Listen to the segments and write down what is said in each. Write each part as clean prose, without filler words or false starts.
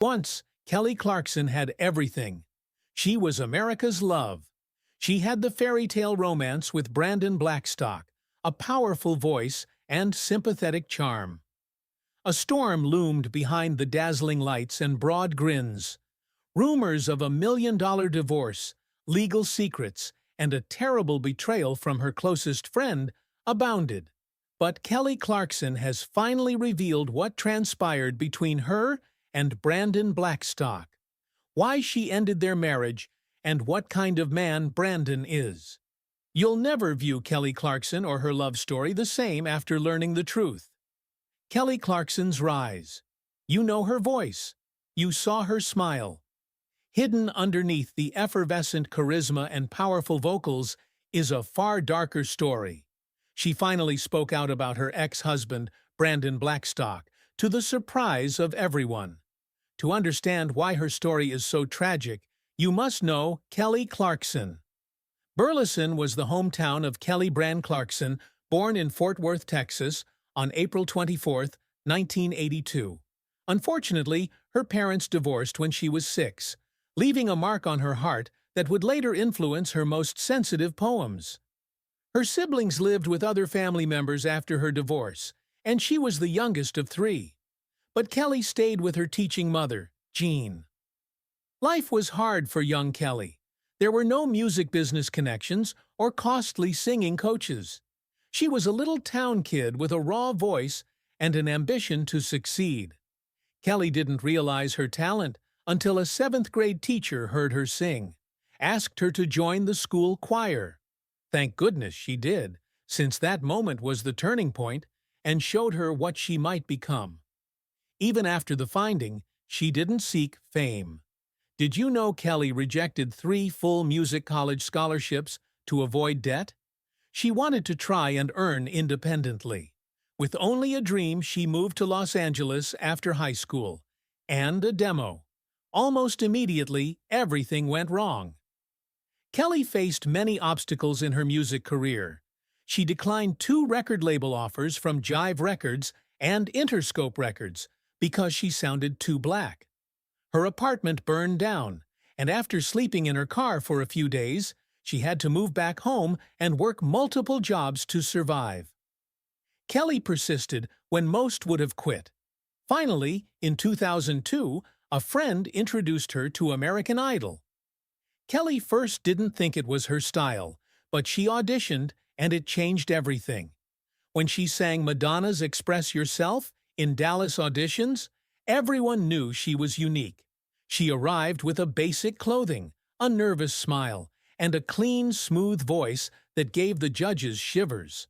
Once, Kelly Clarkson had everything. She was America's love. She had the fairy tale romance with Brandon Blackstock, a powerful voice and sympathetic charm. A storm loomed behind the dazzling lights and broad grins. Rumors of $1 million divorce, legal secrets, and a terrible betrayal from her closest friend abounded. But Kelly Clarkson has finally revealed what transpired between her and Brandon Blackstock, why she ended their marriage, and what kind of man Brandon is. You'll never view Kelly Clarkson or her love story the same after learning the truth. Kelly Clarkson's rise. You know her voice. You saw her smile. Hidden underneath the effervescent charisma and powerful vocals is a far darker story. She finally spoke out about her ex-husband, Brandon Blackstock, to the surprise of everyone. To understand why her story is so tragic, you must know Kelly Clarkson. Burleson was the hometown of Kelly Brand Clarkson, born in Fort Worth, Texas, on April 24, 1982. Unfortunately, her parents divorced when she was 6, leaving a mark on her heart that would later influence her most sensitive poems. Her siblings lived with other family members after her divorce, and she was the youngest of 3. But Kelly stayed with her teaching mother, Jean. Life was hard for young Kelly. There were no music business connections or costly singing coaches. She was a little town kid with a raw voice and an ambition to succeed. Kelly didn't realize her talent until a 7th-grade teacher heard her sing, asked her to join the school choir. Thank goodness she did, since that moment was the turning point and showed her what she might become. Even after the finding, she didn't seek fame. Did you know Kelly rejected 3 full music college scholarships to avoid debt? She wanted to try and earn independently. With only a dream, she moved to Los Angeles after high school. And a demo. Almost immediately, everything went wrong. Kelly faced many obstacles in her music career. She declined 2 record label offers from Jive Records and Interscope Records because she sounded too black. Her apartment burned down, and after sleeping in her car for a few days, she had to move back home and work multiple jobs to survive. Kelly persisted when most would have quit. Finally, in 2002, a friend introduced her to American Idol. Kelly first didn't think it was her style, but she auditioned and it changed everything. When she sang Madonna's Express Yourself in Dallas auditions, everyone knew she was unique. She arrived with a basic clothing, a nervous smile, and a clean, smooth voice that gave the judges shivers.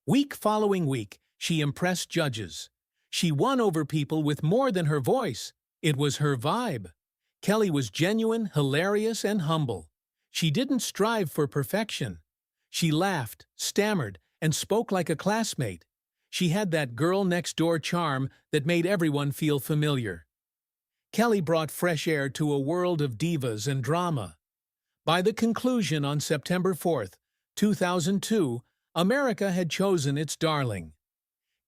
Week following week, she impressed judges. She won over people with more than her voice. It was her vibe. Kelly was genuine, hilarious, and humble. She didn't strive for perfection. She laughed, stammered, and spoke like a classmate. She had that girl-next-door charm that made everyone feel familiar. Kelly brought fresh air to a world of divas and drama. By the conclusion on September 4, 2002, America had chosen its darling.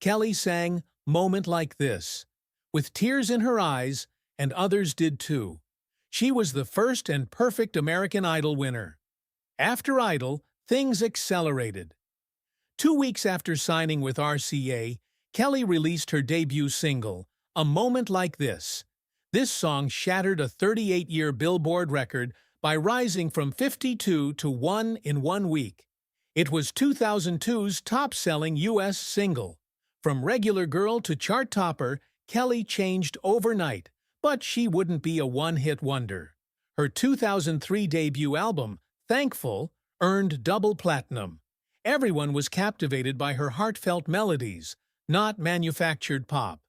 Kelly sang "Moment Like This," with tears in her eyes, and others did too. She was the first and perfect American Idol winner. After Idol, things accelerated. 2 weeks after signing with RCA, Kelly released her debut single, "A Moment Like This." This song shattered a 38-year Billboard record by rising from 52 to 1 in 1 week. It was 2002's top-selling U.S. single. From regular girl to chart topper, Kelly changed overnight, but she wouldn't be a one-hit wonder. Her 2003 debut album, Thankful, earned double platinum. Everyone was captivated by her heartfelt melodies, not manufactured pop.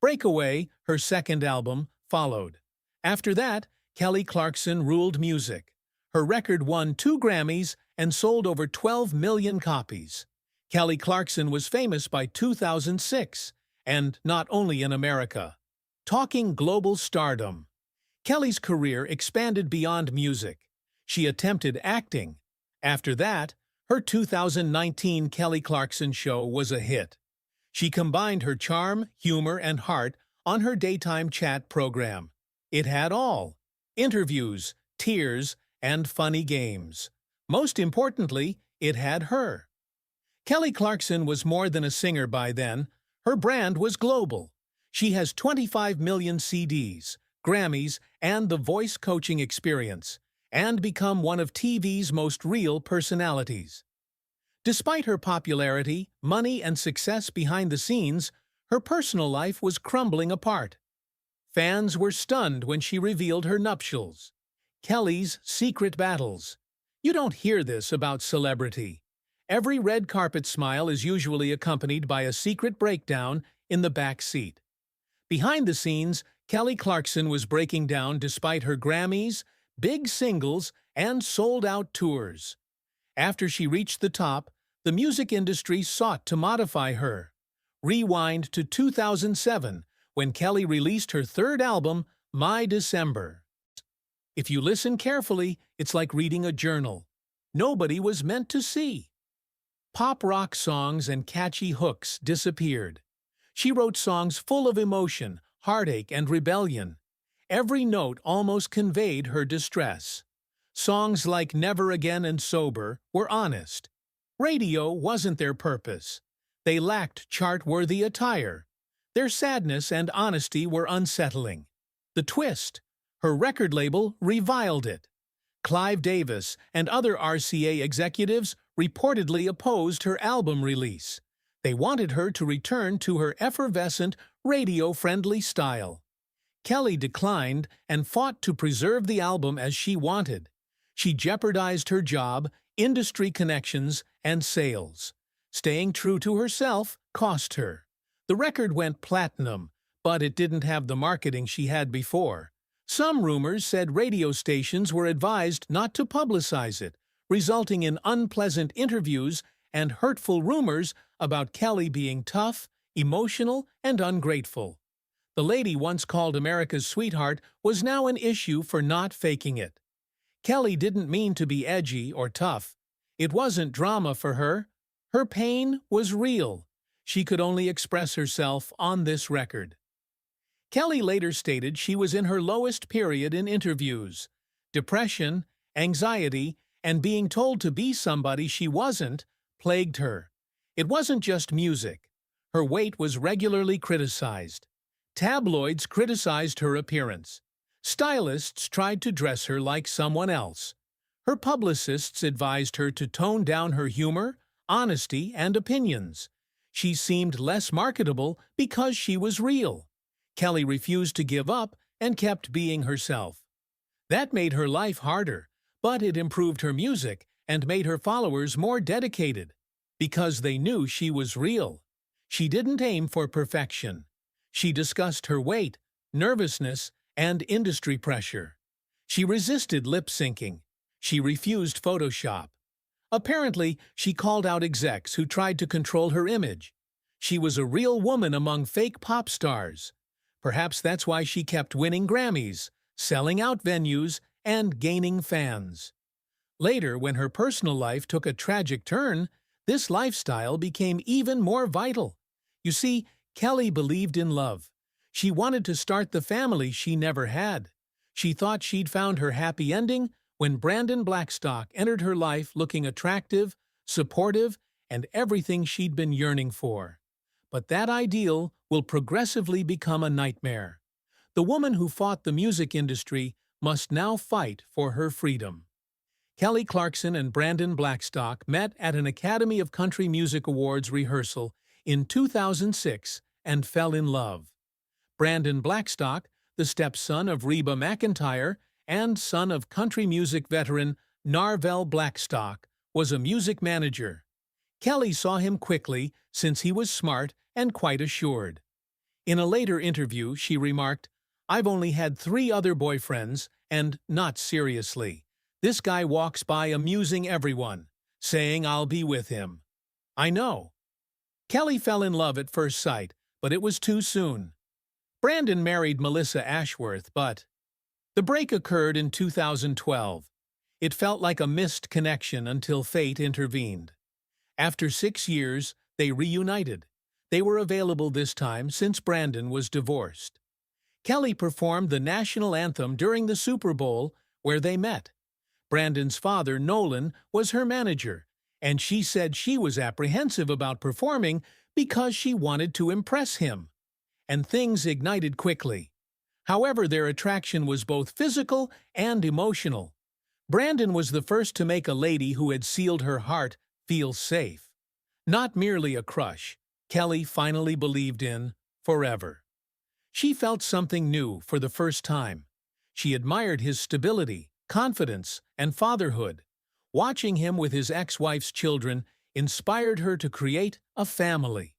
Breakaway, her second album, followed. After that, Kelly Clarkson ruled music. Her record won 2 Grammys and sold over 12 million copies. Kelly Clarkson was famous by 2006, and not only in America. Talking global stardom. Kelly's career expanded beyond music. She attempted acting. After that, her 2019 Kelly Clarkson Show was a hit. She combined her charm, humor, and heart on her daytime chat program. It had all: interviews, tears, and funny games. Most importantly, it had her. Kelly Clarkson was more than a singer by then. Her brand was global. She has 25 million CDs, Grammys, and the voice coaching experience, and become one of TV's most real personalities. Despite her popularity, money, and success behind the scenes, her personal life was crumbling apart. Fans were stunned when she revealed her nuptials. Kelly's secret battles. You don't hear this about celebrity. Every red carpet smile is usually accompanied by a secret breakdown in the back seat. Behind the scenes, Kelly Clarkson was breaking down despite her Grammys, big singles, and sold-out tours. After she reached the top, the music industry sought to modify her. Rewind to 2007, when Kelly released her third album, My December. If you listen carefully, it's like reading a journal. Nobody was meant to see. Pop rock songs and catchy hooks disappeared. She wrote songs full of emotion, heartache, and rebellion. Every note almost conveyed her distress. Songs like Never Again and Sober were honest. Radio wasn't their purpose. They lacked chart-worthy attire. Their sadness and honesty were unsettling. The twist: her record label reviled it. Clive Davis and other RCA executives reportedly opposed her album release. They wanted her to return to her effervescent, radio-friendly style. Kelly declined and fought to preserve the album as she wanted. She jeopardized her job, industry connections, and sales. Staying true to herself cost her. The record went platinum, but it didn't have the marketing she had before. Some rumors said radio stations were advised not to publicize it, resulting in unpleasant interviews and hurtful rumors about Kelly being tough, emotional, and ungrateful. The lady once called America's sweetheart was now an issue for not faking it. Kelly didn't mean to be edgy or tough. It wasn't drama for her. Her pain was real. She could only express herself on this record. Kelly later stated she was in her lowest period in interviews. Depression, anxiety, and being told to be somebody she wasn't plagued her. It wasn't just music. Her weight was regularly criticized. Tabloids criticized her appearance. Stylists tried to dress her like someone else. Her publicists advised her to tone down her humor, honesty, and opinions. She seemed less marketable because she was real. Kelly refused to give up and kept being herself. That made her life harder, but it improved her music and made her followers more dedicated, because they knew she was real. She didn't aim for perfection. She discussed her weight, nervousness, and industry pressure. She resisted lip-syncing. She refused Photoshop. Apparently, she called out execs who tried to control her image. She was a real woman among fake pop stars. Perhaps that's why she kept winning Grammys, selling out venues, and gaining fans. Later, when her personal life took a tragic turn, this lifestyle became even more vital. You see, Kelly believed in love. She wanted to start the family she never had. She thought she'd found her happy ending when Brandon Blackstock entered her life looking attractive, supportive, and everything she'd been yearning for. But that ideal will progressively become a nightmare. The woman who fought the music industry must now fight for her freedom. Kelly Clarkson and Brandon Blackstock met at an Academy of Country Music Awards rehearsal in 2006 and fell in love. Brandon Blackstock, the stepson of Reba McEntire and son of country music veteran Narvel Blackstock, was a music manager. Kelly saw him quickly since he was smart and quite assured. In a later interview, she remarked, "I've only had 3 other boyfriends, and not seriously. This guy walks by amusing everyone, saying I'll be with him." I know. Kelly fell in love at first sight, but it was too soon. Brandon married Melissa Ashworth, but the break occurred in 2012. It felt like a missed connection until fate intervened. After 6 years, they reunited. They were available this time since Brandon was divorced. Kelly performed the national anthem during the Super Bowl, where they met. Brandon's father, Nolan, was her manager, and she said she was apprehensive about performing because she wanted to impress him. And things ignited quickly. However, their attraction was both physical and emotional. Brandon was the first to make a lady who had sealed her heart feel safe. Not merely a crush, Kelly finally believed in forever. She felt something new for the first time. She admired his stability, confidence, and fatherhood. Watching him with his ex-wife's children inspired her to create a family.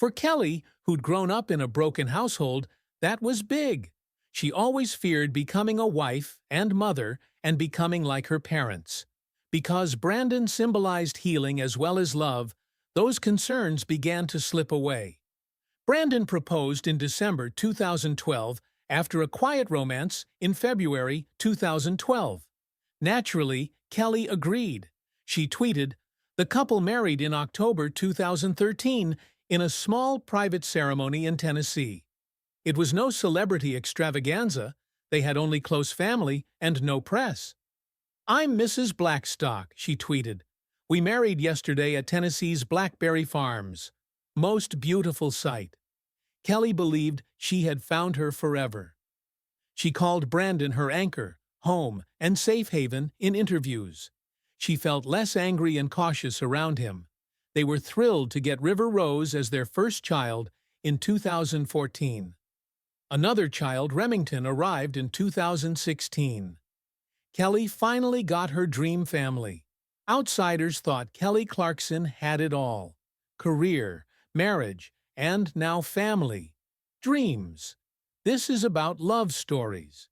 For Kelly, who'd grown up in a broken household, that was big. She always feared becoming a wife and mother and becoming like her parents. Because Brandon symbolized healing as well as love, those concerns began to slip away. Brandon proposed in December 2012 after a quiet romance in February 2012. Naturally, Kelly agreed. She tweeted, "The couple married in October 2013 in a small private ceremony in Tennessee. It was no celebrity extravaganza. They had only close family and no press. I'm Mrs. Blackstock," she tweeted. "We married yesterday at Tennessee's Blackberry Farms. Most beautiful sight." Kelly believed she had found her forever. She called Brandon her anchor, home, and safe haven in interviews. She felt less angry and cautious around him. They were thrilled to get River Rose as their first child in 2014. Another child, Remington, arrived in 2016. Kelly finally got her dream family. Outsiders thought Kelly Clarkson had it all: career, marriage, and now family. Dreams. This is about love stories.